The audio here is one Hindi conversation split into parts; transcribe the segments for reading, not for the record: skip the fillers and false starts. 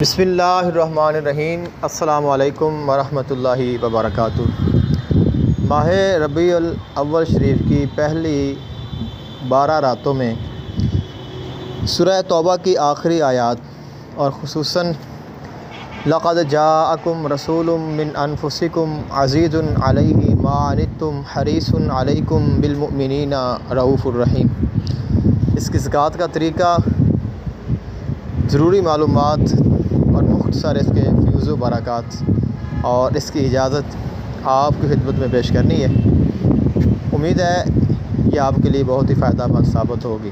बिस्मिल्लाहिर्रहमानिर्रहीम। अस्सलामु अलैकुम वरहमतुल्लाहि वबरकातुहू। माह रबीउल अव्वल शरीफ की पहली 12 रातों में सूरह तौबा की आखिरी आयात और ख़ुसूसन लक़द जाअकुम रसूलुम मिन अनफुसिकुम अज़ीज़ुन अलैहि मा अनित्तुम हरीसुन अलैकुम बिलमुमिनीना रऊफ़ुर रहीम। इसकी ज़कात का तरीका, ज़रूरी मालूमात और मुख्तसर इसके फ़्यूज़ व बरक़ात और इसकी इजाज़त आपकी खिदमत में पेश करनी है। उम्मीद है कि आपके लिए बहुत ही फ़ायदेमंद साबित होगी।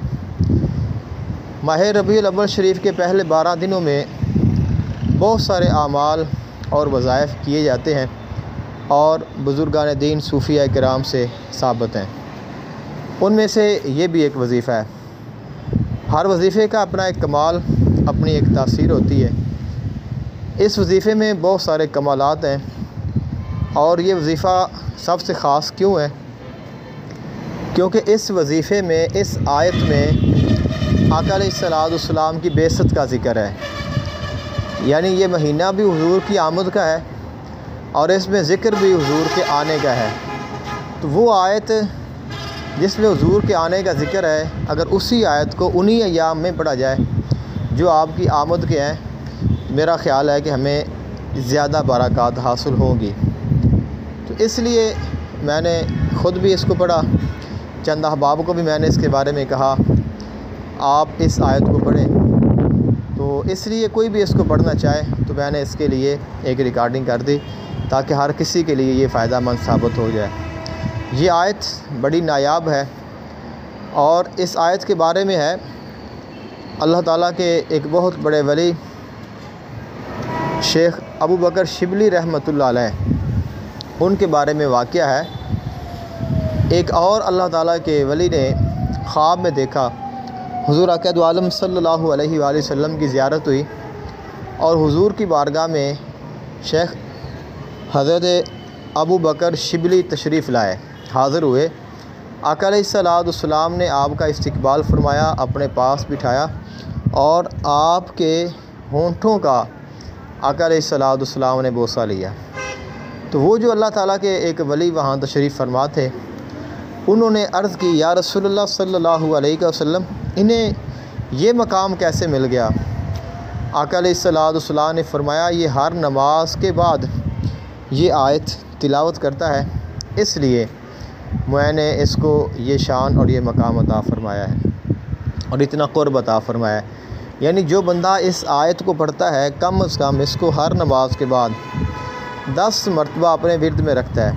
माह रबीउल अव्वल शरीफ के पहले 12 दिनों में बहुत सारे आमाल और वज़ाइफ किए जाते हैं और बुज़ुर्गान दीन सूफ़िया किराम से साबित हैं। उनमें से ये भी एक वज़ीफ़ा है। हर वज़ीफ़े का अपना एक कमाल, अपनी एक तासीर होती है। इस वज़ीफ़े में बहुत सारे कमालात हैं और ये वज़ीफ़ा सबसे ख़ास क्यों है? क्योंकि इस वज़ीफ़े में, इस आयत में आका अलैहिस्सलाम की बेइज्जत का ज़िक्र है। यानी ये महीना भी हुज़ूर की आमद का है और इसमें ज़िक्र भी हुज़ूर के आने का है। तो वो आयत जिसमें हुज़ूर के आने का ज़िक्र है, अगर उसी आयत को उन्हीं अय्याम में पढ़ा जाए जो आपकी आमद के हैं, मेरा ख़्याल है कि हमें ज़्यादा बरक़ात हासिल होंगी। तो इसलिए मैंने ख़ुद भी इसको पढ़ा, चंद अहबाब को भी मैंने इसके बारे में कहा आप इस आयत को पढ़ें। तो इसलिए कोई भी इसको पढ़ना चाहे तो मैंने इसके लिए एक रिकॉर्डिंग कर दी ताकि हर किसी के लिए ये फ़ायदेमंद साबित हो जाए। ये आयत बड़ी नायाब है और इस आयत के बारे में है अल्लाह ताला के एक बहुत बड़े वली शेख अबू बकर शिबली रहमतुल्लाह अलैह, उनके बारे में वाक़या है। एक और अल्लाह ताला के वली ने ख्वाब में देखा हुज़ूर आक़िद आलम सल्लल्लाहु अलैहि वसल्लम की ज़ियारत हुई और हुज़ूर की बारगाह में शेख हज़रत अबू बकर शिबली तशरीफ़ लाए, हाज़िर हुए। आका अलैहिस्सलाम ने आपका इस्तकबाल फरमाया, अपने पास बिठाया और आपके होंठों का आका अलैहिस्सलाम ने बोसा लिया। तो वो जो अल्लाह ताला के एक वली वहाँ तशरीफ़ फरमा थे, उन्होंने अर्ज़ की, या रसूलल्लाह सल्लल्लाहु अलैहि वसल्लम, इन्हें ये मकाम कैसे मिल गया? आका अलैहिस्सलाम ने फरमाया, ये हर नमाज के बाद ये आयत तिलावत करता है, इसलिए मैंने इसको ये शान और ये मकाम अता फ़रमाया है और इतना क़ुर्ब अता फ़रमाया है। यानी जो बंदा इस आयत को पढ़ता है, कम अज़ कम इसको हर नमाज के बाद 10 मरतबा अपने विर्द में रखता है।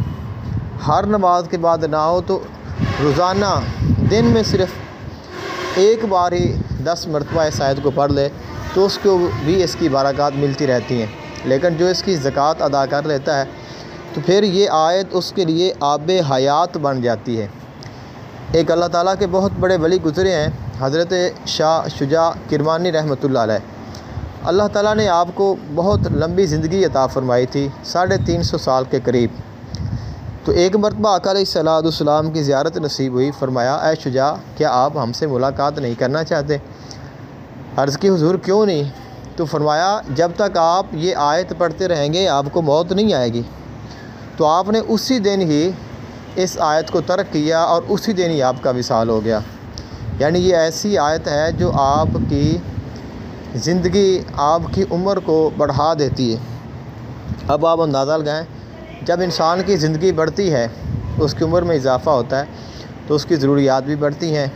हर नमाज के बाद ना हो तो रोज़ाना दिन में सिर्फ़ एक बार ही 10 मरतबा इस आयत को पढ़ ले तो उसको भी इसकी बरक़ात मिलती रहती हैं। लेकिन जो इसकी ज़कात अदा कर लेता है तो फिर ये आयत उसके लिए आबे हयात बन जाती है। एक अल्लाह ताला के बहुत बड़े वली गुज़रे हैं, हज़रत शाह शुजा किरमानी रहमतुल्लाह अलैह। अल्लाह ताला ने आपको बहुत लंबी ज़िंदगी अता फ़रमाई थी, 350 साल के करीब। तो एक मरतबा आका अलैहिस्सलाम की ज़ियारत नसीब हुई। फ़रमाया, ऐ शुजा, क्या आप हमसे मुलाकात नहीं करना चाहते? अर्ज़ की, हुज़ूर क्यों नहीं? तो फ़रमाया, जब तक आप ये आयत पढ़ते रहेंगे आपको मौत नहीं आएगी। तो आपने उसी दिन ही इस आयत को तर्क किया और उसी दिन ही आपका विसाल हो गया। यानी ये ऐसी आयत है जो आपकी ज़िंदगी, आपकी उम्र को बढ़ा देती है। अब आप अंदाज़ा लगाएं, जब इंसान की ज़िंदगी बढ़ती है, उसकी उम्र में इजाफ़ा होता है तो उसकी ज़रूरियात भी बढ़ती हैं,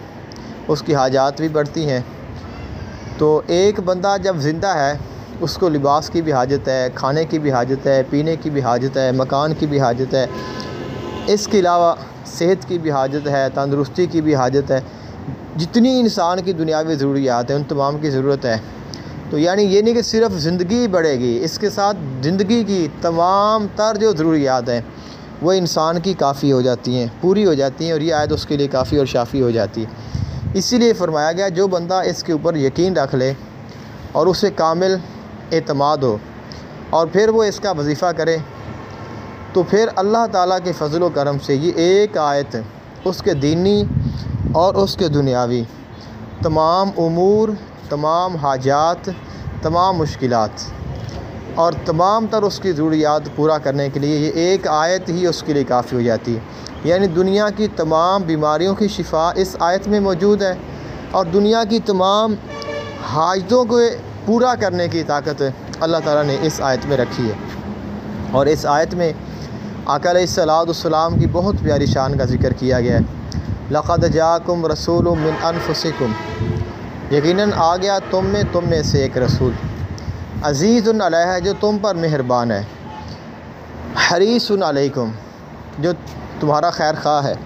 उसकी हाजात भी बढ़ती हैं। तो एक बंदा जब ज़िंदा है उसको लिबास की भी हाजत है, खाने की भी हाजत है, पीने की भी हाजत है, मकान की भी हाजत है, इसके अलावा सेहत की भी हाजत है, तंदुरुस्ती की भी हाजत है। जितनी इंसान की दुनियावी ज़रूरियात हैं उन तमाम की ज़रूरत है। तो यानी ये नहीं कि सिर्फ़ ज़िंदगी बढ़ेगी, इसके साथ ज़िंदगी की तमाम तर जो ज़रूरियात हैं वो इंसान की काफ़ी हो जाती हैं, पूरी हो जाती हैं और ये आयत उसके लिए काफ़ी और शाफ़ी हो जाती है। इसीलिए फ़रमाया गया, जो बंदा इसके ऊपर यकीन रख ले और उसे कामिल एतमाद हो और फिर वो इसका वजीफ़ा करे तो फिर अल्लाह ताला के फ़ज़ल व करम से ये एक आयत उसके दीनी और उसके दुनियावी तमाम उमूर, तमाम हाजात, तमाम मुश्किलात और तमाम तर उसकी ज़रूरियात पूरा करने के लिए ये एक आयत ही उसके लिए काफ़ी हो जाती है। यानी दुनिया की तमाम बीमारियों की शिफा इस आयत में मौजूद है और दुनिया की तमाम हाजतों को पूरा करने की ताकत अल्लाह ताला ने इस आयत में रखी है। और इस आयत में आका अलैहिस्सलाम की बहुत प्यारी शान का ज़िक्र किया गया है। लक़द जाकुम रसूलुम मिन अनफुसिकुम, यकीनन आ गया तुम में से एक रसूल, अज़ीज़ुन अलैहि, जो तुम पर मेहरबान है, हरीसुन अलैकुम, जो तुम्हारा खैर खा है,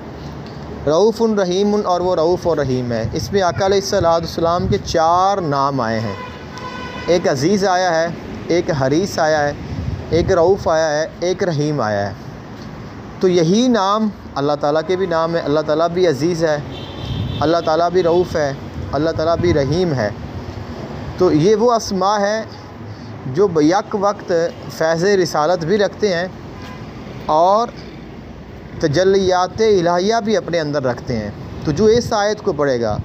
रऊफ़ुन रहीमुन, और वो रऊफ़ और रहीम है। इसमें आका अलैहिस्सलाम के 4 नाम आए हैं। एक अज़ीज़ आया है, एक हरीस आया है, एक रऊफ़ आया है, एक रहीम आया है। तो यही नाम अल्लाह ताला के भी नाम है। अल्लाह ताला भी अज़ीज़ है, अल्लाह ताला भी रऊफ़ है, अल्लाह ताला भी रहीम है। तो ये वो अस्मा है जो बैक वक्त फैज़ रिसालत भी रखते हैं और तजल्लियात इलाहिया भी अपने अंदर रखते हैं। तो जो इस आयत को पढ़ेगा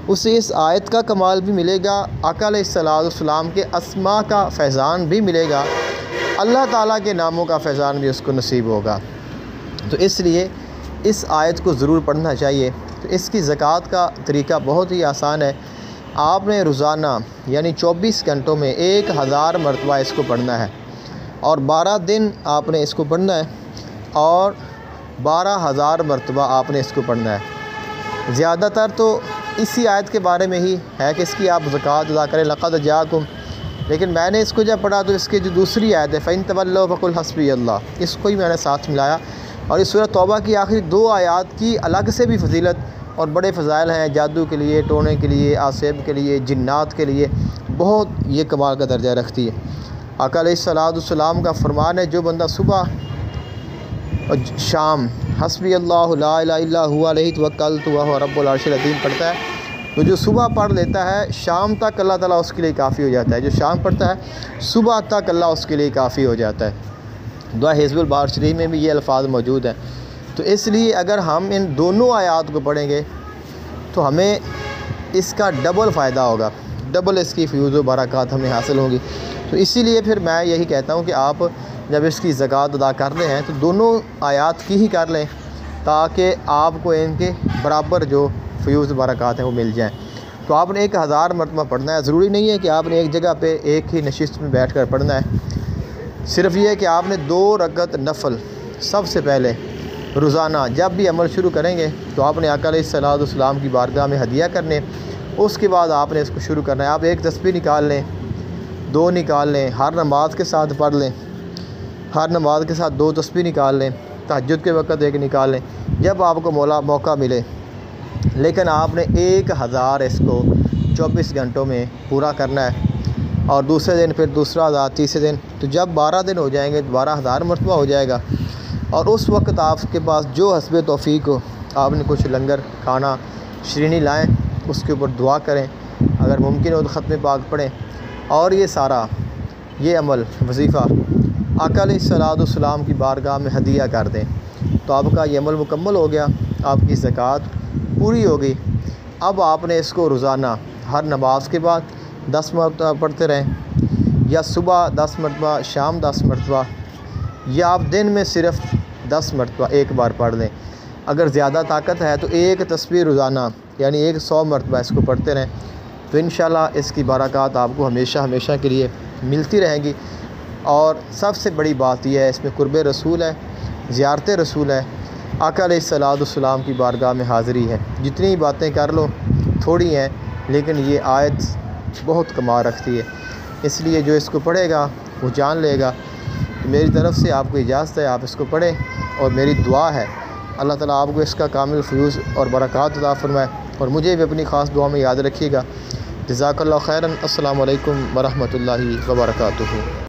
उसे इस आयत का कमाल भी मिलेगा, आका अलैहिस्सलाम के अस्मा का फैज़ान भी मिलेगा, अल्लाह ताला के नामों का फैज़ान भी उसको नसीब होगा। तो इसलिए इस आयत को ज़रूर पढ़ना चाहिए। तो इसकी ज़कात का तरीका बहुत ही आसान है। आपने रोज़ाना यानी 24 घंटों में 1000 मरतबा इसको पढ़ना है और 12 दिन आपने इसको पढ़ना है और 12,000 मरतबा आपने इसको पढ़ना है। ज़्यादातर तो इसी आयत के बारे में ही है कि इसकी आप ज़कात अदा करें, लक़द जाकुम। लेकिन मैंने इसको जब पढ़ा तो इसकी जो दूसरी आयत है, फ़इन तवल्लौ फ़कुल हस्बी अल्लाह, इसको ही मैंने साथ मिलाया। और इस सूरह तौबा की आखिरी 2 आयत की अलग से भी फजीलत और बड़े फ़ज़ाइल हैं, जादू के लिए, टोने के लिए, आसेब के लिए, जिन्नात के लिए, बहुत ये कमाल का दर्जा रखती है। आका अलैहिस्सलाम का फरमान है, जो बंदा सुबह और शाम हस्बी अल्लाहु ला इलाहा इल्ला हुवा अलैहि तवक्कलतु व हुवा रब्बुल अर्शिल अज़ीम पढ़ता है, तो जो सुबह पढ़ लेता है शाम तक अल्लाह ताला उसके लिए काफ़ी हो जाता है। जो शाम पढ़ता है सुबह तक अल्लाह उसके लिए काफ़ी हो जाता है। दुआ हिज़्बुल बार शरीफ में भी ये अल्फाज मौजूद हैं। तो इसलिए अगर हम इन दोनों आयात को पढ़ेंगे तो हमें इसका डबल फ़ायदा होगा, डबल इसकी फ़यूज़ व बरक़ात हमें हासिल होंगी। तो इसीलिए फिर मैं यही कहता हूँ कि आप जब इसकी ज़कात अदा कर रहे हैं तो दोनों आयात की ही कर लें ताकि आपको इनके बराबर जो फ़यूज़ बरक़ात हैं वो मिल जाएँ। तो आपने 1000 मरतबा पढ़ना है। ज़रूरी नहीं है कि आपने एक जगह पे एक ही नशिस्त में बैठ कर पढ़ना है। सिर्फ़ ये है कि आपने 2 रकअत नफल सबसे पहले रोज़ाना जब भी अमल शुरू करेंगे तो आपने आका अलैहिस्सलाम की बारगाह में हदिया करने, उसके बाद आपने इसको शुरू करना है। आप 1 तस्बीह निकाल लें, 2 निकाल लें, हर नमाज के साथ पढ़ लें, हर नमाज के साथ 2 तस्बीह निकाल लें, तहज्जुद के वक़्त 1 निकाल लें, जब आपको मौका मिले। लेकिन आपने 1000 इसको 24 घंटों में पूरा करना है और दूसरे दिन फिर दूसरा 1000, तीसरे दिन, तो जब 12 दिन हो जाएंगे तो 12,000 मरतबा हो जाएगा। और उस वक़्त आपके पास जो हस्बे तौफ़ीक हो, आपने कुछ लंगर खाना श्रीनी लाएँ, उसके ऊपर दुआ करें, अगर मुमकिन हो तो ख़त्म पाक पढ़ें और ये सारा ये अमल वजीफ़ा आका अलैहिस्सलाम की बारगाह में हदिया कर दें तो आपका ये अमल मुकम्मल हो गया, आपकी ज़कात पूरी हो गई। अब आपने इसको रोज़ाना हर नमाज के बाद 10 मरतबा पढ़ते रहें, या सुबह 10 मरतबा, शाम 10 मरतबा, या आप दिन में सिर्फ़ 10 मरतबा एक बार पढ़ लें। अगर ज़्यादा ताकत है तो 1 तस्बीह रोज़ाना यानी 100 मरतबा इसको पढ़ते रहें, तो इंशाअल्लाह इसकी बरक़ात आपको हमेशा हमेशा के लिए मिलती रहेंगी। और सबसे बड़ी बात यह है, इसमें कुर्ब रसूल है, ज़ियारत रसूल है, आका अलैहिस्सलाम की बारगाह में हाज़िरी है। जितनी बातें कर लो थोड़ी हैं, लेकिन ये आयत बहुत कमाल रखती है। इसलिए जो इसको पढ़ेगा वो जान लेगा। तो मेरी तरफ़ से आपको इजाज़त है, आप इसको पढ़ें और मेरी दुआ है अल्लाह ताला आपको इसका कामिल फ़यूज़ और बरक़ात अता फ़रमाए और मुझे भी अपनी ख़ास दुआ में याद रखिएगा। जज़ाकल्लाहु खैरन। अस्सलामु अलैकुम व रहमतुल्लाहि व बरकातुहू।